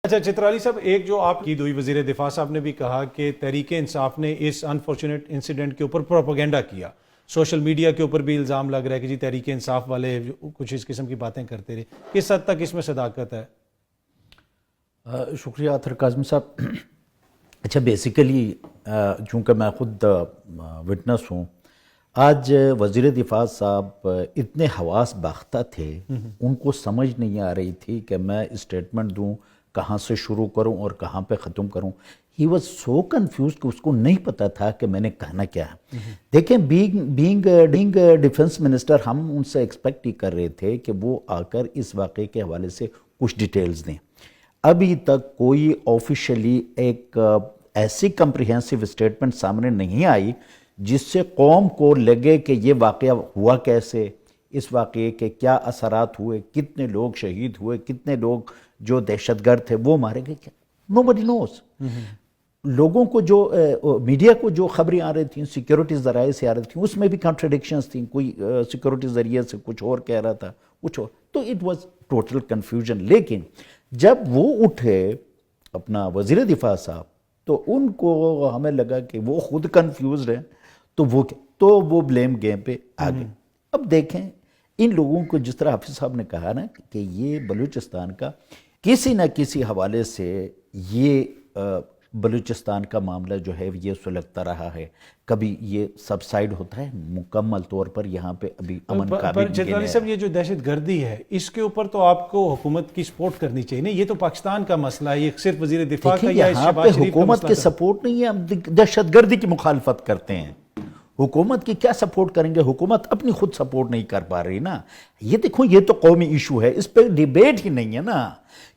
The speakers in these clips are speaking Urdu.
اچھا چترالی صاحب، ایک جو آپ کی دوئی وزیر دفاع صاحب نے بھی کہا کہ تحریک انصاف نے اس انفارچونیٹ انسیڈنٹ کے اوپر پروپیگنڈا کیا، سوشل میڈیا کے اوپر بھی الزام لگ رہا ہے کہ جی تحریک انصاف والے کچھ اس قسم کی باتیں کرتے رہے، کس حد تک اس میں صداقت ہے؟ شکریہ اطہر کاظمی صاحب۔ اچھا بیسیکلی چونکہ میں خود وٹنس ہوں، آج وزیر دفاع صاحب اتنے حواس باختہ تھے، ان کو سمجھ نہیں آ رہی تھی کہ میں اسٹیٹمنٹ دوں، کہاں سے شروع کروں اور کہاں پہ ختم کروں۔ ہی واز سو کنفیوز کہ اس کو نہیں پتا تھا کہ میں نے کہنا کیا ہے۔ دیکھیں بینگ ڈیفنس منسٹر ہم ان سے ایکسپیکٹ ہی کر رہے تھے کہ وہ آ کر اس واقعے کے حوالے سے کچھ ڈیٹیلز دیں۔ ابھی تک کوئی آفیشلی ایک ایسی کمپریہنسو اسٹیٹمنٹ سامنے نہیں آئی جس سے قوم کو لگے کہ یہ واقعہ ہوا کیسے، اس واقعے کے کیا اثرات ہوئے، کتنے لوگ شہید ہوئے، کتنے لوگ جو دہشت گرد تھے وہ مارے گئے، کیا نوبڈی نوز۔ لوگوں کو جو میڈیا کو جو خبریں آ رہی تھیں، سیکیورٹی ذرائع سے آ رہی تھیں، اس میں بھی کنٹراڈکشنز تھیں، کوئی سیکیورٹی ذریعے سے کچھ اور کہہ رہا تھا، کچھ اور، تو اٹ واز ٹوٹل کنفیوژن۔ لیکن جب وہ اٹھے اپنا وزیر دفاع صاحب تو ان کو ہمیں لگا کہ وہ خود کنفیوزڈ ہیں، تو وہ بلیم گیم پہ آ گئے۔ اب دیکھیں ان لوگوں کو، جس طرح حافظ صاحب نے کہا نا کہ یہ بلوچستان کا کسی نہ کسی حوالے سے یہ بلوچستان کا معاملہ جو ہے یہ سلگتا رہا ہے، کبھی یہ سبسائڈ ہوتا ہے، مکمل طور پر یہاں پہ ابھی امن کا پر چترالی صاحب یہ جو دہشت گردی ہے اس کے اوپر تو آپ کو حکومت کی سپورٹ کرنی چاہیے نا، یہ تو پاکستان کا مسئلہ ہے، یہ صرف وزیر دفاع کا یا یہاں پہ حکومت کے سپورٹ نہیں ہے، ہم دہشت گردی کی مخالفت کرتے ہیں۔ حکومت کی کیا سپورٹ کریں گے؟ حکومت اپنی خود سپورٹ نہیں کر پا رہی نا۔ یہ دیکھو یہ تو قومی ایشو ہے، اس پہ ڈیبیٹ ہی نہیں ہے نا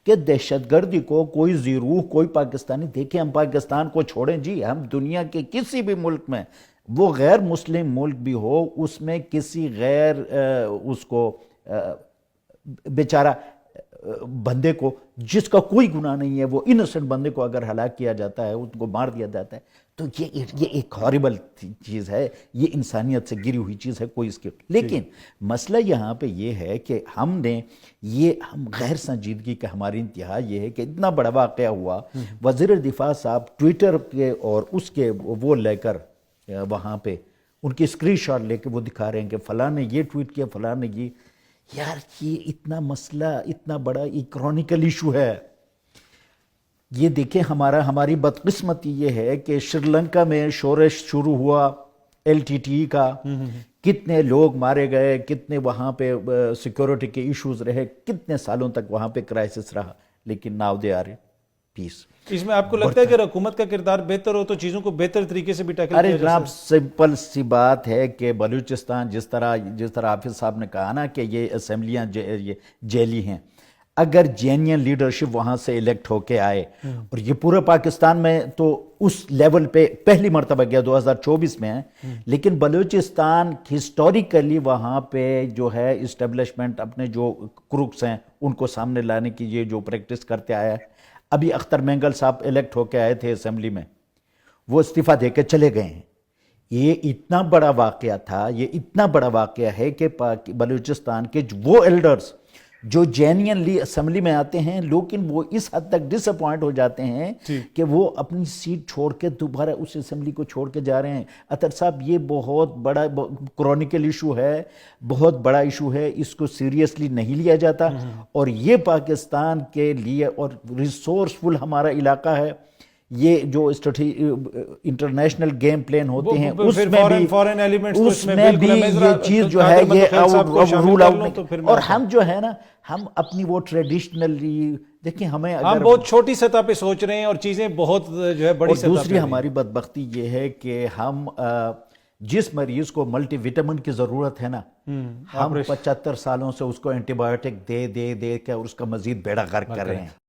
کہ دہشت گردی کو کوئی زیروح کوئی پاکستانی، دیکھیں ہم پاکستان کو چھوڑیں جی، ہم دنیا کے کسی بھی ملک میں، وہ غیر مسلم ملک بھی ہو، اس میں کسی غیر اس کو بیچارہ بندے کو جس کا کوئی گناہ نہیں ہے، وہ انوسنٹ بندے کو اگر ہلاک کیا جاتا ہے، ان کو مار دیا جاتا ہے، تو یہ ایک ہاربل چیز ہے، یہ انسانیت سے گری ہوئی چیز ہے، کوئی اس کی۔ لیکن مسئلہ یہاں پہ یہ ہے کہ ہم غیر سنجیدگی کا ہماری انتہا یہ ہے کہ اتنا بڑا واقعہ ہوا، وزیر دفاع صاحب ٹویٹر کے اور اس کے وہ لے کر وہاں پہ ان کی اسکرین شاٹ لے کے وہ دکھا رہے ہیں کہ فلاں نے یہ ٹویٹ کیا، فلاں نے یہ، یار یہ اتنا مسئلہ اتنا بڑا اکنامکل ایشو ہے۔ یہ دیکھیں ہماری بدقسمتی یہ ہے کہ سری لنکا میں شورش شروع ہوا LTTE کا، کتنے لوگ مارے گئے، کتنے وہاں پہ سیکیورٹی کے ایشوز رہے، کتنے سالوں تک وہاں پہ کرائسس رہا، لیکن ناؤ دے آر پیس۔ اس میں آپ کو لگتا ہے کہ حکومت کا کردار بہتر ہو تو چیزوں کو بہتر طریقے سے بھی ٹیکل کیا جا سکتا ہے؟ جناب سمپل سی بات ہے کہ بلوچستان جس طرح حافظ صاحب نے کہا نا کہ یہ اسمبلیاں جیلی ہیں، اگر جینین لیڈرشپ وہاں سے الیکٹ ہو کے آئے، اور یہ پورے پاکستان میں تو اس لیول پہ پہلی مرتبہ گیا 2024 میں ہے، لیکن بلوچستان ہسٹوریکلی وہاں پہ جو ہے اسٹیبلشمنٹ اپنے جو کروکس ہیں ان کو سامنے لانے کی یہ جو پریکٹس کرتے آیا ہے۔ ابھی اختر مینگل صاحب الیکٹ ہو کے آئے تھے اسمبلی میں، وہ استعفیٰ دے کے چلے گئے ہیں۔ یہ اتنا بڑا واقعہ تھا، یہ اتنا بڑا واقعہ ہے کہ بلوچستان کے وہ ایلڈرز جو جینینلی اسمبلی میں آتے ہیں، لیکن وہ اس حد تک ڈس اپوائنٹ ہو جاتے ہیں کہ وہ اپنی سیٹ چھوڑ کے دوبارہ اس اسمبلی کو چھوڑ کے جا رہے ہیں۔ اطہر صاحب یہ بہت بڑا کرونیکل ایشو ہے، بہت بڑا ایشو ہے، اس کو سیریسلی نہیں لیا جاتا، اور یہ پاکستان کے لیے اور ریسورسفل ہمارا علاقہ ہے، یہ جو انٹرنیشنل گیم پلان ہوتے ہیں اس میں بھی یہ چیز جو ہے یہ رول آؤٹ، اور ہم جو ہے نا ہم اپنی وہ ٹریڈیشنلی دیکھیں، ہمیں ہم بہت چھوٹی سطح پہ سوچ رہے ہیں اور چیزیں بہت جو ہے بڑی سطح پہ۔ دوسری ہماری بدبختی یہ ہے کہ ہم جس مریض کو ملٹی وٹامن کی ضرورت ہے نا، ہم 75 سالوں سے اس کو اینٹی بایوٹک دے کے اس کا مزید بیڑا غرق کر رہے ہیں۔